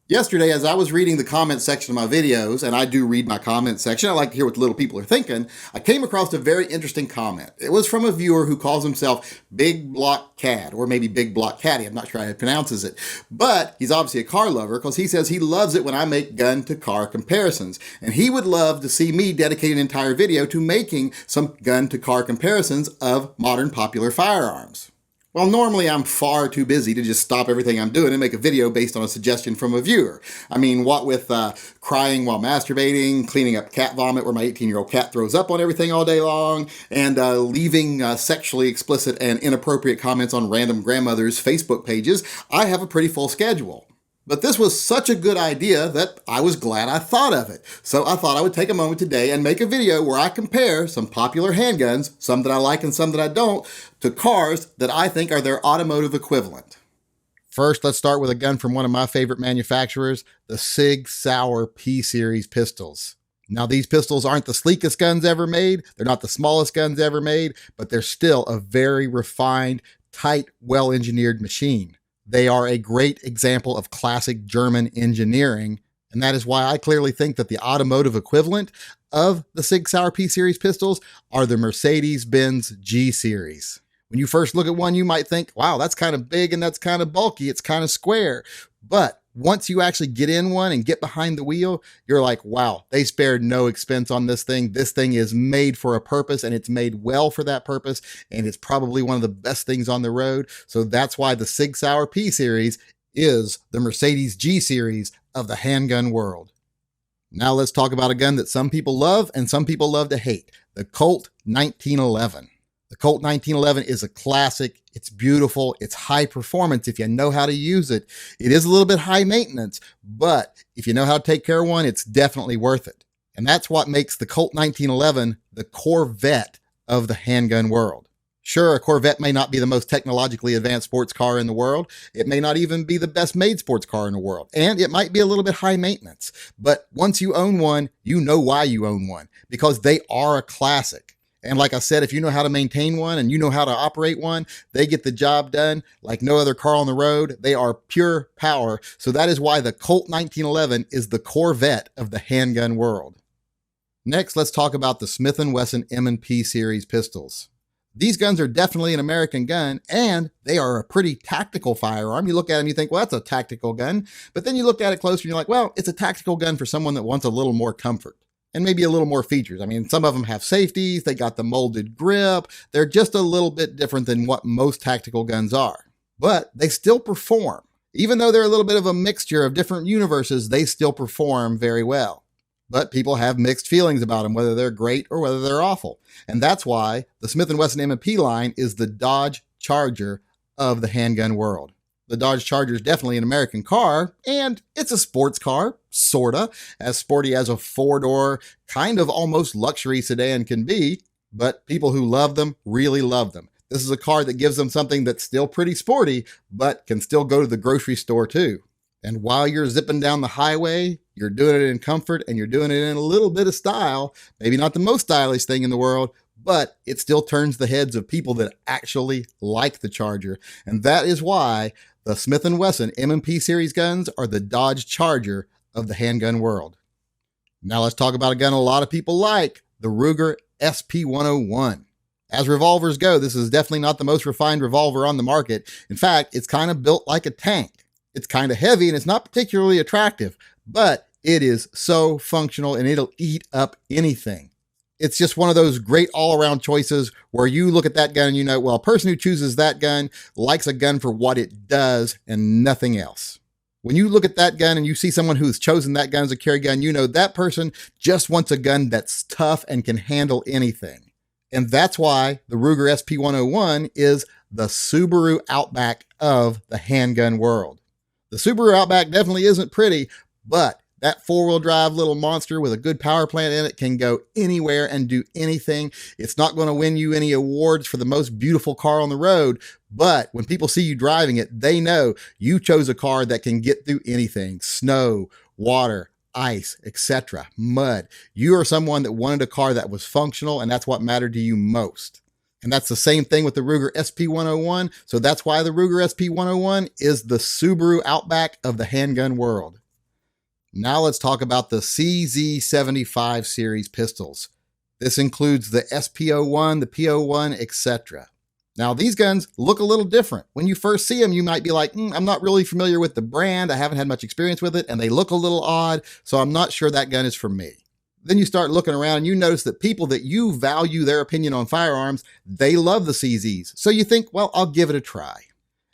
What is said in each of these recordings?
Yesterday, as I was reading the comment section of my videos, and I do read my comment section, I like to hear what the little people are thinking, I came across a very interesting comment. It was from a viewer who calls himself Big Block Cad, or maybe Big Block Caddy, I'm not sure how he pronounces it. But he's obviously a car lover because he says he loves it when I make gun-to-car comparisons. And he would love to see me dedicate an entire video to making some gun-to-car comparisons of modern popular firearms. Well, normally I'm far too busy to just stop everything I'm doing and make a video based on a suggestion from a viewer. I mean, what with crying while masturbating, cleaning up cat vomit where my 18-year-old cat throws up on everything all day long, and leaving sexually explicit and inappropriate comments on random grandmothers' Facebook pages, I have a pretty full schedule. But this was such a good idea that I was glad I thought of it. So I thought I would take a moment today and make a video where I compare some popular handguns, some that I like and some that I don't, to cars that I think are their automotive equivalent. First, let's start with a gun from one of my favorite manufacturers, the Sig Sauer P-Series pistols. Now, these pistols aren't the sleekest guns ever made, they're not the smallest guns ever made, but they're still a very refined, tight, well-engineered machine. They are a great example of classic German engineering, and that is why I clearly think that the automotive equivalent of the Sig Sauer P-Series pistols are the Mercedes-Benz G-Series. When you first look at one, you might think, wow, that's kind of big and that's kind of bulky, it's kind of square. But once you actually get in one and get behind the wheel, you're like, wow, they spared no expense on this thing. This thing is made for a purpose and it's made well for that purpose. And it's probably one of the best things on the road. So that's why the Sig Sauer P-Series is the Mercedes G-Series of the handgun world. Now let's talk about a gun that some people love and some people love to hate, the Colt 1911. The Colt 1911 is a classic. It's beautiful. It's high performance if you know how to use it. It is a little bit high maintenance, but if you know how to take care of one, it's definitely worth it. And that's what makes the Colt 1911 the Corvette of the handgun world. Sure, a Corvette may not be the most technologically advanced sports car in the world. It may not even be the best made sports car in the world. And it might be a little bit high maintenance. But once you own one, you know why you own one, because they are a classic. And like I said, if you know how to maintain one and you know how to operate one, they get the job done like no other car on the road. They are pure power. So that is why the Colt 1911 is the Corvette of the handgun world. Next, let's talk about the Smith & Wesson M&P series pistols. These guns are definitely an American gun, and they are a pretty tactical firearm. You look at them, you think, well, that's a tactical gun. But then you look at it closer and you're like, well, it's a tactical gun for someone that wants a little more comfort. And maybe a little more features. I mean, some of them have safeties, they got the molded grip, they're just a little bit different than what most tactical guns are. But they still perform. Even though they're a little bit of a mixture of different universes, they still perform very well. But people have mixed feelings about them, whether they're great or whether they're awful. And that's why the Smith & Wesson M&P line is the Dodge Charger of the handgun world. The Dodge Charger is definitely an American car, and it's a sports car, sorta, as sporty as a four-door, kind of almost luxury sedan can be, but people who love them really love them. This is a car that gives them something that's still pretty sporty, but can still go to the grocery store too. And while you're zipping down the highway, you're doing it in comfort and you're doing it in a little bit of style, maybe not the most stylish thing in the world, but it still turns the heads of people that actually like the Charger. And that is why the Smith & Wesson M&P series guns are the Dodge Charger of the handgun world. Now let's talk about a gun a lot of people like, the Ruger SP101. As revolvers go, this is definitely not the most refined revolver on the market. In fact, it's kind of built like a tank. It's kind of heavy and it's not particularly attractive, but it is so functional and it'll eat up anything. It's just one of those great all-around choices where you look at that gun and you know, well, a person who chooses that gun likes a gun for what it does and nothing else. When you look at that gun and you see someone who's chosen that gun as a carry gun, you know that person just wants a gun that's tough and can handle anything. And that's why the Ruger SP101 is the Subaru Outback of the handgun world. The Subaru Outback definitely isn't pretty, but that four-wheel drive little monster with a good power plant in it can go anywhere and do anything. It's not going to win you any awards for the most beautiful car on the road, but when people see you driving it, they know you chose a car that can get through anything: snow, water, ice, etc., mud. You are someone that wanted a car that was functional, and that's what mattered to you most. And that's the same thing with the Ruger SP101. So that's why the Ruger SP101 is the Subaru Outback of the handgun world. Now let's talk about the CZ75 series pistols. This includes the SP01, the P01, etc. Now, these guns look a little different. When you first see them, you might be like, I'm not really familiar with the brand. I haven't had much experience with it, and they look a little odd, so I'm not sure that gun is for me. Then you start looking around and you notice that people that you value their opinion on firearms, they love the CZs. So you think, well, I'll give it a try.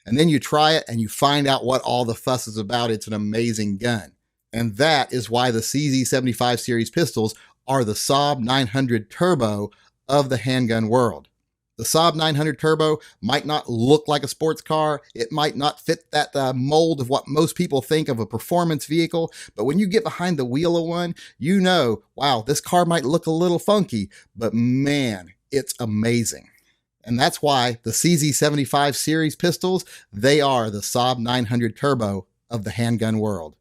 And then you try it and you find out what all the fuss is about. It's an amazing gun. And that is why the CZ75 series pistols are the Saab 900 Turbo of the handgun world. The Saab 900 Turbo might not look like a sports car. It might not fit that mold of what most people think of a performance vehicle. But when you get behind the wheel of one, you know, wow, this car might look a little funky, but man, it's amazing. And that's why the CZ75 series pistols, they are the Saab 900 Turbo of the handgun world.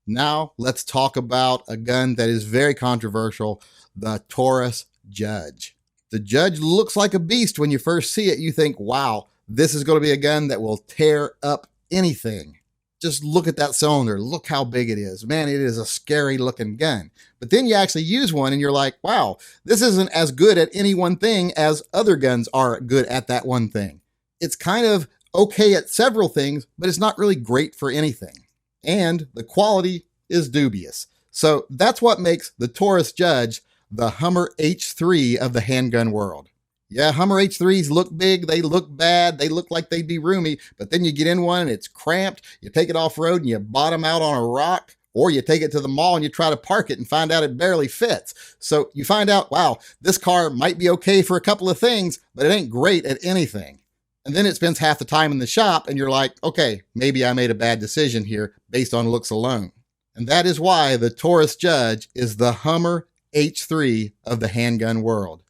Now let's talk about a gun that is very controversial, the Taurus Judge. The Judge looks like a beast when you first see it. You think, wow, this is going to be a gun that will tear up anything. Just look at that cylinder. Look how big it is. Man, it is a scary looking gun. But then you actually use one and you're like, wow, this isn't as good at any one thing as other guns are good at that one thing. It's kind of okay at several things, but it's not really great for anything. And the quality is dubious. So that's what makes the Taurus Judge the Hummer H3 of the handgun world. Yeah, Hummer H3s look big, they look bad, they look like they'd be roomy, but then you get in one and it's cramped, you take it off-road and you bottom out on a rock, or you take it to the mall and you try to park it and find out it barely fits. So you find out, wow, this car might be okay for a couple of things, but it ain't great at anything. And then it spends half the time in the shop and you're like, okay, maybe I made a bad decision here based on looks alone. And that is why the Taurus Judge is the Hummer H3 of the handgun world.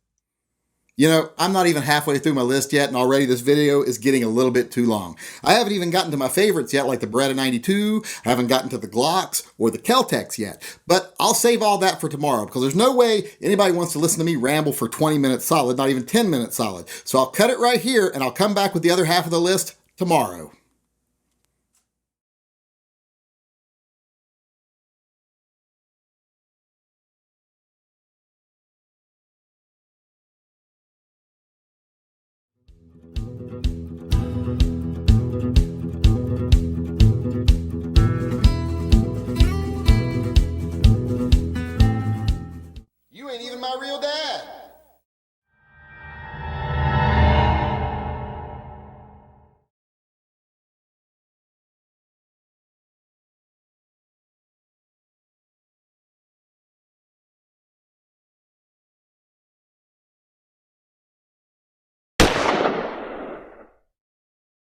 You know, I'm not even halfway through my list yet, and already this video is getting a little bit too long. I haven't even gotten to my favorites yet, like the Beretta 92. I haven't gotten to the Glocks or the Kel-Tecs yet. But I'll save all that for tomorrow, because there's no way anybody wants to listen to me ramble for 20 minutes solid, not even 10 minutes solid. So I'll cut it right here, and I'll come back with the other half of the list tomorrow.